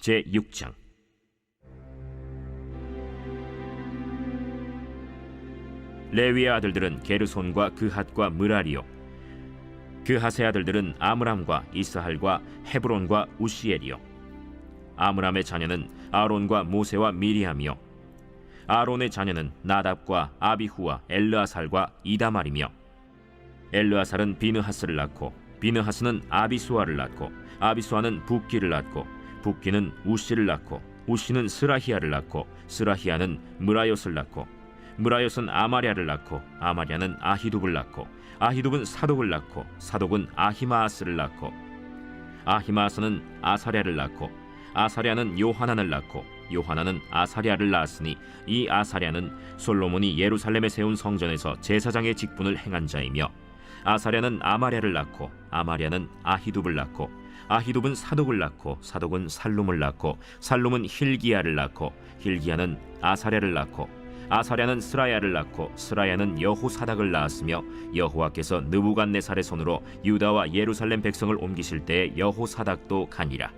제6장. 레위의 아들들은 게르손과 그핫과 므라리요, 그핫의 아들들은 아므람과 이스할과 헤브론과 우시엘이요. 아므람의 자녀는 아론과 모세와 미리암이요, 아론의 자녀는 나답과 아비후와 엘르아살과 이다말이며, 엘르아살은 비느하스를 낳고 비느하스는 아비수아를 낳고 아비수아는 붓기를 낳고 붓기는 우시를 낳고 우시는 스라히야를 낳고 스라히야는 므라옅을 낳고 므라옅은 아마랴를 낳고 아마랴는 아히둡을 낳고 아히둡은 사독을 낳고 사독은 아히마아스를 낳고 아히마아스는 아사랴를 낳고 아사랴는 요하난을 낳고 요하난은 아사랴를 낳았으니 이 아사랴는 솔로몬이 예루살렘에 세운 성전에서 제사장의 직분을 행한 자이며, 아사랴는 아마랴를 낳고 아마랴는 아히둡을 낳고 아히둡은 사독을 낳고 사독은 살룸을 낳고 살룸은 힐기야를 낳고 힐기야는 아사랴를 낳고 아사랴는 스라야를 낳고 스라야는 여호사닥을 낳았으며, 여호와께서 느부갓네살의 손으로 유다와 예루살렘 백성을 옮기실 때에 여호사닥도 가니라.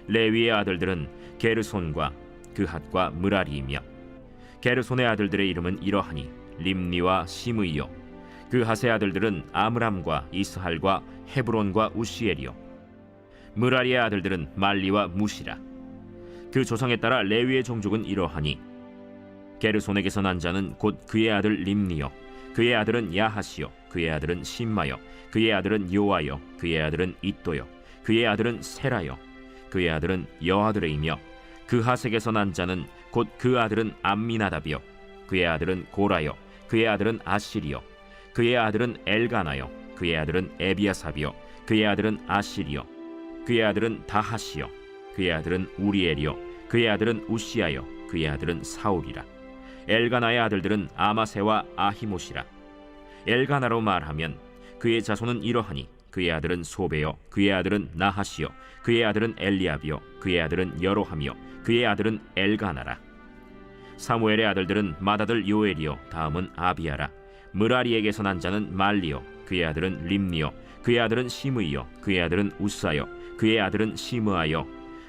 레위의 아들들은 게르손과 그핫과 므라리이며, 게르손의 아들들의 이름은 이러하니 림니와 시므이요, 그핫의 아들들은 아므람과 이스할과 헤브론과 우시엘이요, 므라리의 아들들은 말리와 무시라. 그 조상에 따라 레위의 종족은 이러하니 게르손에게서 난 자는 곧 그의 아들 림니요, 그의 아들은 야하시요, 그의 아들은 심마요, 그의 아들은 요아요, 그의 아들은 잇도요, 그의 아들은 세라요, 그의 아들은 여아드레이며, 그핫에게서 난 자는 곧 그 아들은 암미나답이요, 그의 아들은 고라요, 그의 아들은 아시리요, 그의 아들은 엘가나요, 그의 아들은 에비아삽이요, 그의 아들은 아시리요, 그의 아들은 다하시요, 그의 아들은 우리엘이요, 그의 아들은 우시아요, 그의 아들은 사울이라. 엘가나의 아들들은 아마세와 아히못이라. 엘가나로 말하면 그의 자손은 이러하니 그의 아들은 소베요, 그의 아들은 나하시요, 그의 아들은 엘리압이요, 그의 아들은 여로함이요, 그의 아들은 엘가나라. 사무엘의 아들들은 맏아들 요엘이요, 다음은 아비야라. 므라리에게서 난 자는 말리요, 그의 아들은 림니요, 그의 아들은 시므이요, 그의 아들은 우사요, 그의 아들은 시므아요,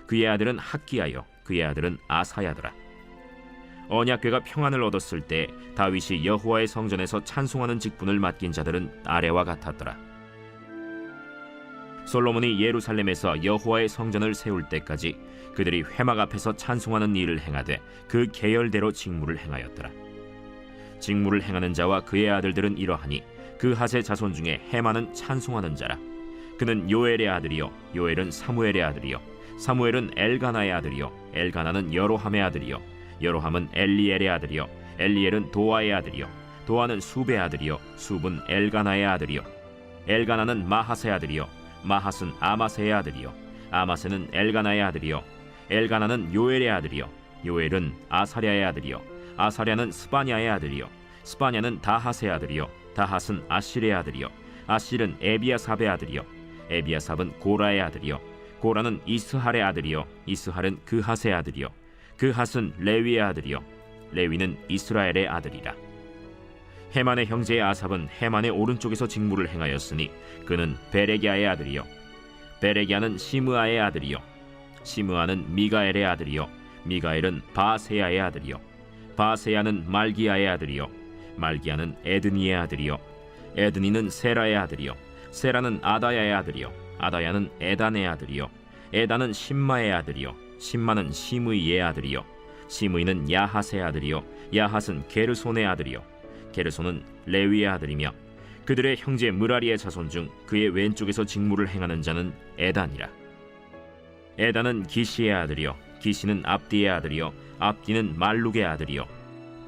그의 아들은 학기야요, 그의 아들은 아사야더라. 언약궤가 평안을 얻었을 때 다윗이 여호와의 성전에서 찬송하는 직분을 맡긴 자들은 아래와 같았더라. 솔로몬이 예루살렘에서 여호와의 성전을 세울 때까지 그들이 회막 앞에서 찬송하는 일을 행하되 그 계열대로 직무를 행하였더라. 직무를 행하는 자와 그의 아들들은 이러하니 그핫의 자손 중에 헤만은 찬송하는 자라. 그는 요엘의 아들이요, 요엘은 사무엘의 아들이요, 사무엘은 엘가나의 아들이요, 엘가나는 여로함의 아들이요, 여로함은 엘리엘의 아들이요, 엘리엘은 도아의 아들이요, 도아는 숲의 아들이요, 숲은 엘가나의 아들이요, 엘가나는 마하스의 아들이요, 마하스는 아마세의 아들이요, 아마세는 엘가나의 아들이요, 엘가나는 요엘의 아들이요, 요엘은 아사랴의 아들이요, 아사랴는 스바냐의 아들이요, 스바냐는 다핫의 아들이요, 다핫은 아실의 아들이요, 아실은 에비아삽의 아들이요, 에비아삽은 고라의 아들이요, 고라는 이스할의 아들이요, 이스할은 그핫의 아들이요, 그핫은 레위의 아들이요, 레위는 이스라엘의 아들이라. 헤만의 형제 아삽은 헤만의 오른쪽에서 직무를 행하였으니 그는 베레기야의 아들이요, 베레기야는 시므아의 아들이요, 시므아는 미가엘의 아들이요, 미가엘은 바세야의 아들이요, 바세야는 말기야의 아들이요, 말기야는 에드니의 아들이요, 에드니는 세라의 아들이요, 세라는 아다야의 아들이요, 아다야는 에단의 아들이요, 에단은 심마의 아들이요, 심마는 시므이의 아들이요, 시므이는 야핫의 아들이요, 야핫은 게르손의 아들이요, 게르손은 레위의 아들이며, 그들의 형제 므라리의 자손 중 그의 왼쪽에서 직무를 행하는 자는 에단이라. 에단은 기시의 아들이요, 기시는 압디의 아들이요, 압디는 말룩의 아들이요,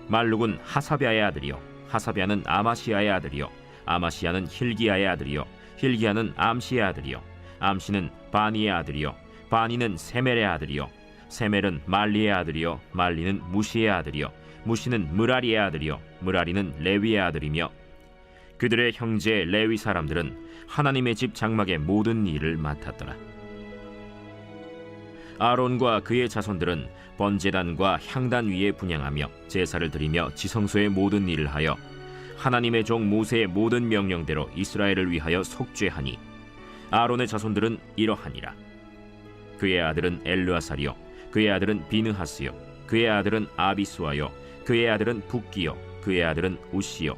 말룩은 하사비아의 아들이요, 하사비아는 아마시아의 아들이요, 아마시아는 힐기야의 아들이요, 힐기야는 암시의 아들이요, 암시는 바니의 아들이요, 바니는 세멜의 아들이요, 세멜은 말리의 아들이요, 말리는 무시의 아들이요, 무시는 므라리의 아들이요, 므라리는 레위의 아들이며, 그들의 형제 레위 사람들은 하나님의 집 장막의 모든 일을 맡았더라. 아론과 그의 자손들은 번제단과 향단 위에 분향하며 제사를 드리며 지성소의 모든 일을 하여 하나님의 종 모세의 모든 명령대로 이스라엘을 위하여 속죄하니, 아론의 자손들은 이러하니라. 그의 아들은 엘르아살이요 그의 아들은 비느하스요 그의 아들은 아비수아요 그의 아들은 붓기요 그의 아들은 우시요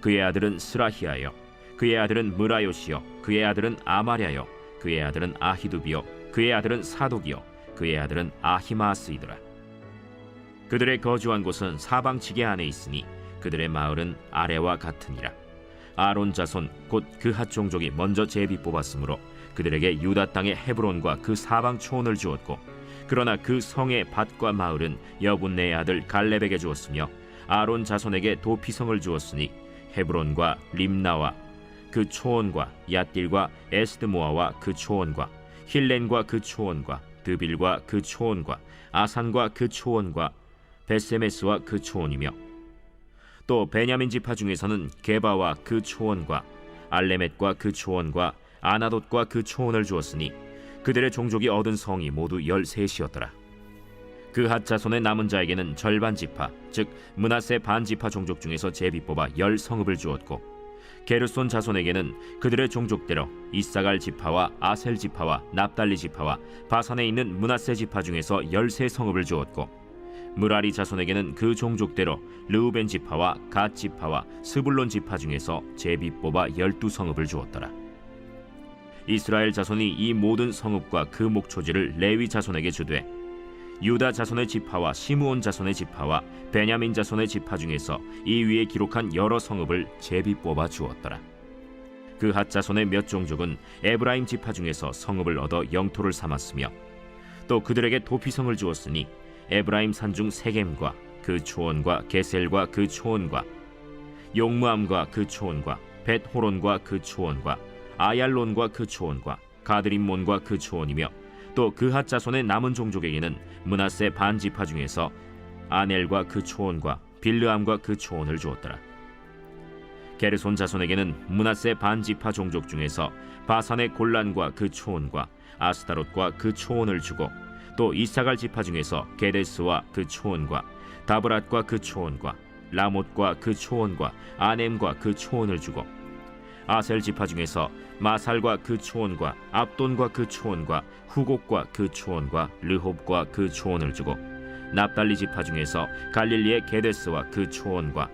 그의 아들은 스라히아요 그의 아들은 무라요시요 그의 아들은 아마랴요 그의 아들은 아히두비요 그의 아들은 사독이요 그의 아들은 아히마스이더라. 그들의 거주한 곳은 사방지게 안에 있으니 그들의 마을은 아래와 같으니라. 아론 자손 곧 그핫 종족이 먼저 제비 뽑았으므로 그들에게 유다 땅의 헤브론과 그 사방 초원을 주었고, 그러나 그 성의 밭과 마을은 여분네의 아들 갈렙에게 주었으며 아론 자손에게 도피성을 주었으니 헤브론과 림나와 그 초원과 얏딜과 에스드모아와 그 초원과 힐렌과 그 초원과 드빌과 그 초원과 아산과 그 초원과 베세메스와 그 초원이며, 또 베냐민 지파 중에서는 게바와 그 초원과 알레멧과 그 초원과 아나돗과 그 초원을 주었으니 그들의 종족이 얻은 성이 모두 13이었더라. 그핫 자손의 남은 자에게는 절반 지파, 즉 므낫세 반 지파 종족 중에서 제비 뽑아 10성읍을 주었고, 게르손 자손에게는 그들의 종족대로 이사갈 지파와 아셀 지파와 납달리 지파와 바산에 있는 므낫세 지파 중에서 13성읍을 주었고, 무라리 자손에게는 그 종족대로 르우벤 지파와 갓 지파와 스불론 지파 중에서 제비 뽑아 12성읍을 주었더라. 이스라엘 자손이 이 모든 성읍과 그 목초지를 레위 자손에게 주되, 유다 자손의 지파와 시므온 자손의 지파와 베냐민 자손의 지파 중에서 이 위에 기록한 여러 성읍을 제비 뽑아 주었더라. 그핫 자손의 몇 종족은 에브라임 지파 중에서 성읍을 얻어 영토를 삼았으며, 또 그들에게 도피성을 주었으니 에브라임 산중 세겜과 그 초원과 게셀과 그 초원과 용무암과 그 초원과 벳호론과 그 초원과 아얄론과 그 초원과 가드림몬과 그 초원이며, 또 그핫 자손의 남은 종족에게는 므낫세 반 지파 중에서 아넬과 그 초원과 빌르암과 그 초원을 주었더라. 게르손 자손에게는 므낫세 반 지파 종족 중에서 바산의 골란과 그 초원과 아스타롯과 그 초원을 주고, 또 이사갈 지파 중에서 게데스와 그 초원과 다브랏과 그 초원과 라못과 그 초원과 아넴과 그 초원을 주고, 아셀 지파 중에서 마살과 그 초원과 압돈과 그 초원과 후곡과 그 초원과 르홉과 그 초원을 주고, 납달리 지파 중에서 갈릴리의 게데스와 그 초원과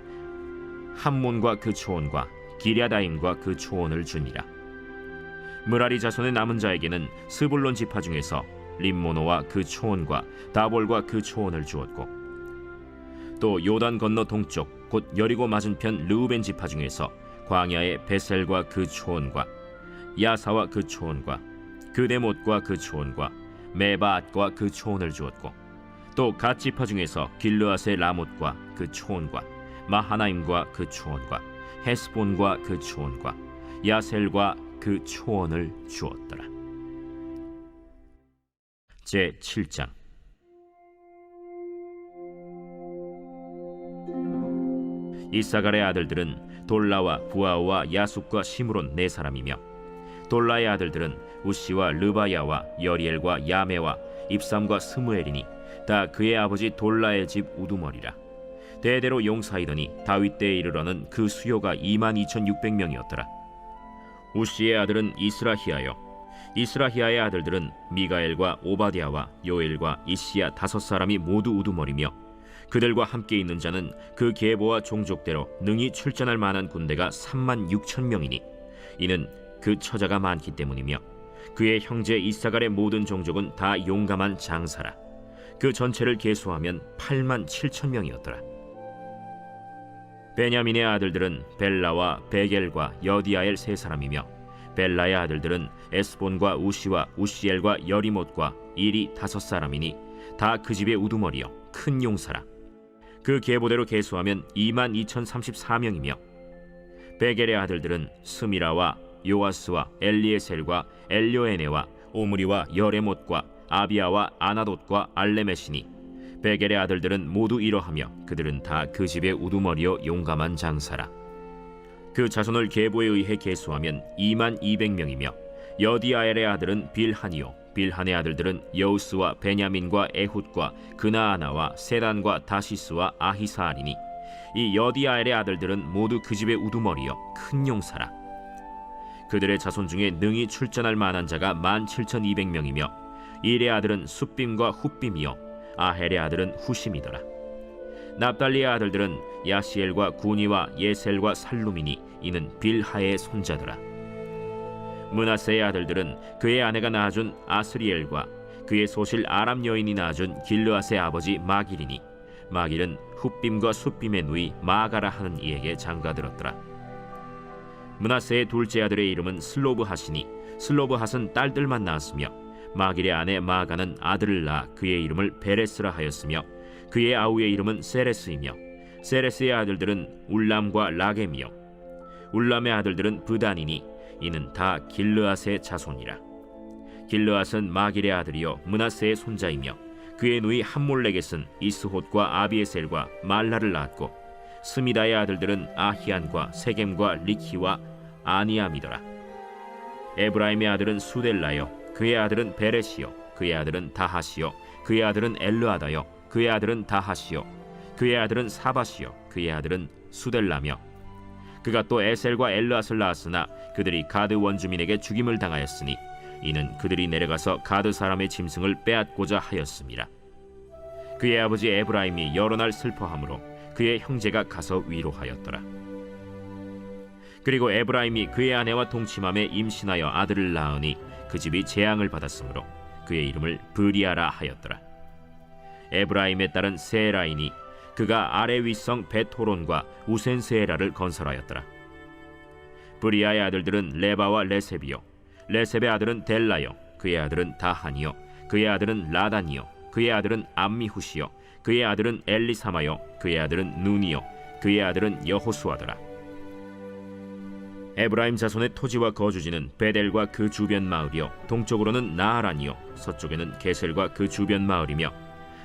함몬과 그 초원과 기랴다임과 그 초원을 주니라. 무라리 자손의 남은 자에게는 스불론 지파 중에서 림모노와 그 초원과 다볼과 그 초원을 주었고, 또 요단 건너 동쪽 곧 여리고 맞은편 르우벤 지파 중에서 광야의 베셀과 그 초원과 야사와 그 초원과 그데못과 그 초원과 메바앗과 그 초원을 주었고, 또 갓 지파 중에서 길르앗의 라못과 그 초원과 마하나임과 그 초원과 헤스본과 그 초원과 야셀과 그 초원을 주었더라. 제7장. 이사갈의 아들들은 돌라와 부아와 야숫과 시므론 4사람이며, 돌라의 아들들은 우시와 르바야와 여리엘과 야메와 입삼과 스무엘이니 다 그의 아버지 돌라의 집 우두머리라. 대대로 용사이더니 다윗 때에 이르러는 그 수요가 22,600명이었더라. 우시의 아들은 이스라히야요, 이스라히야의 아들들은 미가엘과 오바댜와 요엘과 이시야 5사람이 모두 우두머리며, 그들과 함께 있는 자는 그 계보와 종족대로 능히 출전할 만한 군대가 36,000명이니 이는 그 처자가 많기 때문이며, 그의 형제 이사갈의 모든 종족은 다 용감한 장사라. 그 전체를 계수하면 87,000명이었더라. 베냐민의 아들들은 벨라와 베겔과 여디아엘 3사람이며, 벨라의 아들들은 에스본과 우시와 우시엘과 여리못과 일이 5사람이니 다 그 집의 우두머리요 큰 용사라. 그 계보대로 계수하면 22,034명이며, 베겔의 아들들은 스미라와 요아스와 엘리에셀과 엘료에네와 오므리와 여레못과 아비아와 아나돗과 알레메시니, 베겔의 아들들은 모두 이러하며 그들은 다 그 집의 우두머리요 용감한 장사라. 그 자손을 계보에 의해 계수하면 22,200명이며, 여디아엘의 아들은 빌하니요, 빌한의 아들들은 여우스와 베냐민과 에훗과 그나아나와 세단과 다시스와 아히사알이니 이 여디아엘의 아들들은 모두 그 집의 우두머리요 큰 용사라. 그들의 자손 중에 능히 출전할 만한 자가 17,200명이며, 일의 아들은 숫빔과 훗빔이요 아헬의 아들은 후심이더라. 납달리의 아들들은 야시엘과 구니와 예셀과 살루미니 이는 빌하의 손자더라. 므낫세의 아들들은 그의 아내가 낳아준 아스리엘과 그의 소실 아람 여인이 낳아준 길르앗의 아버지 마길이니 마길은 훗빔과 숫빔의 누이 마가라 하는 이에게 장가들었더라. 므낫세의 둘째 아들의 이름은 슬로브핫이니 슬로브핫은 딸들만 낳았으며 마길의 아내 마가는 아들을 낳아 그의 이름을 베레스라 하였으며 그의 아우의 이름은 세레스이며 세레스의 아들들은 울람과 라겜이요 울람의 아들들은 브단이니 이는 다 길르앗의 자손이라. 길르앗은 마길의 아들이요 므낫세의 손자이며 그의 누이 함몰레겟은 이스톳과 아비에셀과 말라를 낳았고 스미다의 아들들은 아히안과 세겜과 리키와 아니암이더라. 에브라임의 아들은 수델라요 그의 아들은 베레시요 그의 아들은 다하시요 그의 아들은 엘르아다요 그의 아들은 다하시요 그의 아들은 사바시요 그의 아들은 수델라며 그가 또 에셀과 엘르앗을 낳았으나 그들이 가드 원주민에게 죽임을 당하였으니 이는 그들이 내려가서 가드 사람의 짐승을 빼앗고자 하였음이라. 그의 아버지 에브라임이 여러 날 슬퍼하므로 그의 형제가 가서 위로하였더라. 그리고 에브라임이 그의 아내와 동침함에 임신하여 아들을 낳으니 그 집이 재앙을 받았으므로 그의 이름을 브리아라 하였더라. 에브라임의 딸은 세라이니 그가 아래 윗성 베토론과 우센세라를 건설하였더라. 브리아의 아들들은 레바와 레셉이요 레셉의 아들은 델라요 그의 아들은 다하니요 그의 아들은 라단이요 그의 아들은 암미후시요 그의 아들은 엘리사마요 그의 아들은 눈이요 그의 아들은 여호수아더라. 에브라임 자손의 토지와 거주지는 베델과 그 주변 마을이요 동쪽으로는 나하란이요 서쪽에는 게셀과 그 주변 마을이며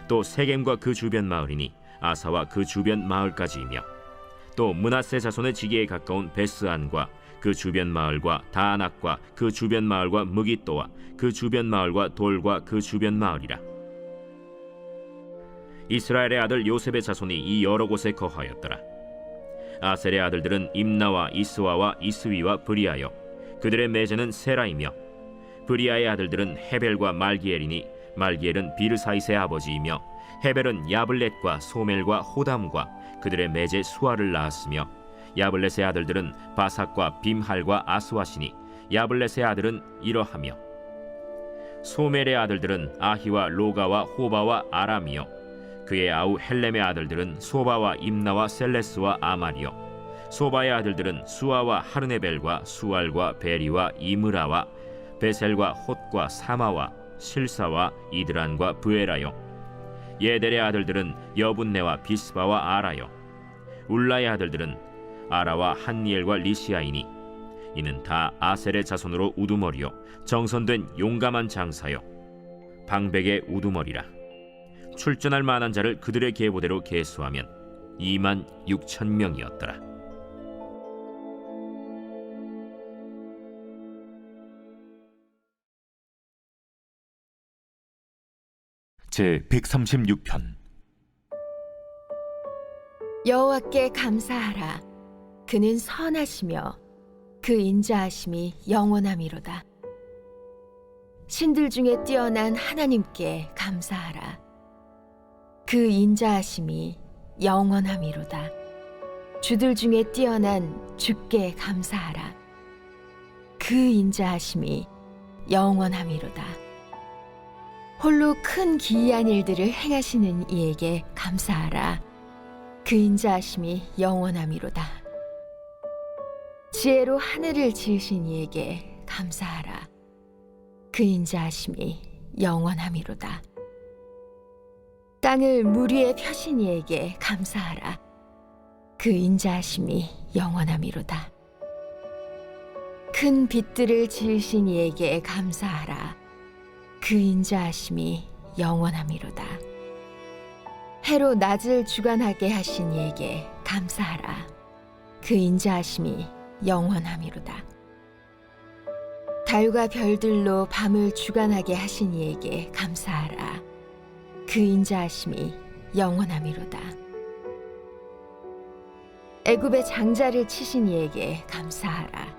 또 세겜과 그 주변 마을이니 아사와 그 주변 마을까지이며 또 므낫세 자손의 지기에 가까운 베스안과 그 주변 마을과 다낙과 그 주변 마을과 무깃도와 그 주변 마을과 돌과 그 주변 마을이라. 이스라엘의 아들 요셉의 자손이 이 여러 곳에 거하였더라. 아셀의 아들들은 임나와 이스와와 이스위와 브리아요 그들의 매제는 세라이며 브리아의 아들들은 헤벨과 말기엘이니 말기엘은 비르사이스의 아버지이며 헤벨은 야블렛과 소멜과 호담과 그들의 매제 수아를 낳았으며 야블렛의 아들들은 바삭과 빔할과 아스와시니 야블렛의 아들은 이러하며 소멜의 아들들은 아히와 로가와 호바와 아람이요 그의 아우 헬렘의 아들들은 소바와 임나와 셀레스와 아말이요 소바의 아들들은 수아와 하르네벨과 수알과 베리와 이므라와 베셀과 톳과 사마와 실사와 이드란과 브에라요 예델의 아들들은 여분네와 비스바와 아라요 울라의 아들들은 아라와 한니엘과 리시아이니 이는 다 아셀의 자손으로 우두머리요 정선된 용감한 장사요 방백의 우두머리라. 출전할 만한 자를 그들의 계보대로 계수하면 26,000명이었더라. 제 136편. 여호와께 감사하라. 그는 선하시며 그 인자하심이 영원함이로다. 신들 중에 뛰어난 하나님께 감사하라. 그 인자하심이 영원함이로다. 주들 중에 뛰어난 주께 감사하라. 그 인자하심이 영원함이로다. 홀로 큰 기이한 일들을 행하시는 이에게 감사하라. 그 인자하심이 영원함이로다. 지혜로 하늘을 지으신 이에게 감사하라. 그 인자하심이 영원함이로다. 땅을 물 위에 펴신 이에게 감사하라. 그 인자하심이 영원함이로다. 큰 빛들을 지으신 이에게 감사하라. 그 인자하심이 영원함이로다. 해로 낮을 주관하게 하신 이에게 감사하라. 그 인자하심이 영원함이로다. 달과 별들로 밤을 주관하게 하신 이에게 감사하라. 그 인자하심이 영원함이로다. 애굽의 장자를 치신 이에게 감사하라.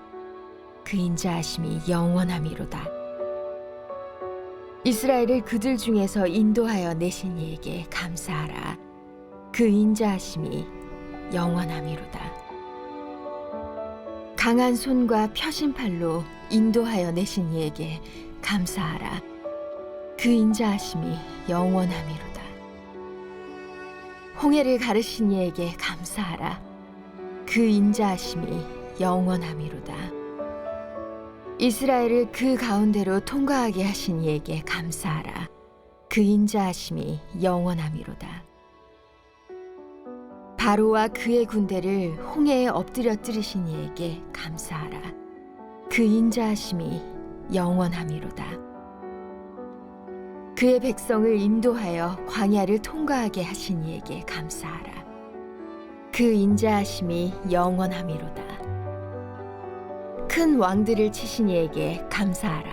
그 인자하심이 영원함이로다. 이스라엘을 그들 중에서 인도하여 내신 이에게 감사하라. 그 인자하심이 영원함이로다. 강한 손과 펴신 팔로 인도하여 내신 이에게 감사하라. 그 인자하심이 영원함이로다. 홍해를 가르신 이에게 감사하라. 그 인자하심이 영원함이로다. 이스라엘을 그 가운데로 통과하게 하신 이에게 감사하라. 그 인자하심이 영원함이로다. 바로와 그의 군대를 홍해에 엎드려뜨리신 이에게 감사하라. 그 인자하심이 영원함이로다. 그의 백성을 인도하여 광야를 통과하게 하신 이에게 감사하라. 그 인자하심이 영원함이로다. 큰 왕들을 치신 이에게 감사하라.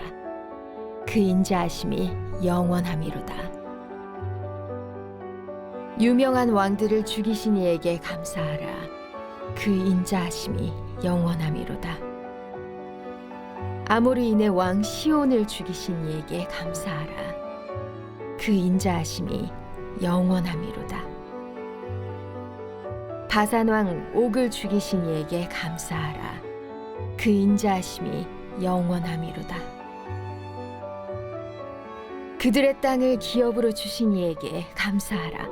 그 인자하심이 영원함이로다. 유명한 왕들을 죽이신 이에게 감사하라. 그 인자하심이 영원함이로다. 아모리인의 왕 시온을 죽이신 이에게 감사하라. 그 인자하심이 영원함이로다. 바산 왕 옥을 죽이신 이에게 감사하라. 그 인자하심이 영원함이로다. 그들의 땅을 기업으로 주신 이에게 감사하라.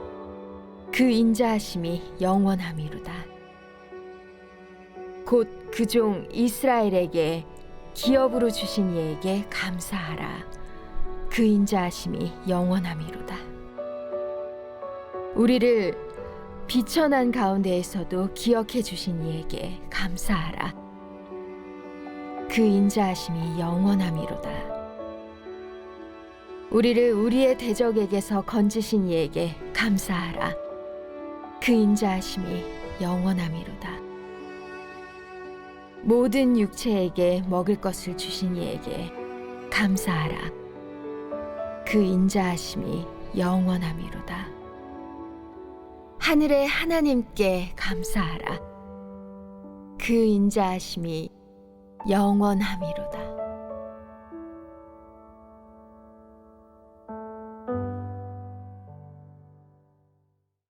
그 인자하심이 영원함이로다. 곧 그 종 이스라엘에게 기업으로 주신 이에게 감사하라. 그 인자하심이 영원함이로다. 우리를 비천한 가운데에서도 기억해 주신 이에게 감사하라. 그 인자하심이 영원함이로다. 우리를 우리의 대적에게서 건지신 이에게 감사하라. 그 인자하심이 영원함이로다. 모든 육체에게 먹을 것을 주신 이에게 감사하라. 그 인자하심이 영원함이로다. 하늘의 하나님께 감사하라. 그 인자하심이 영원함이로다.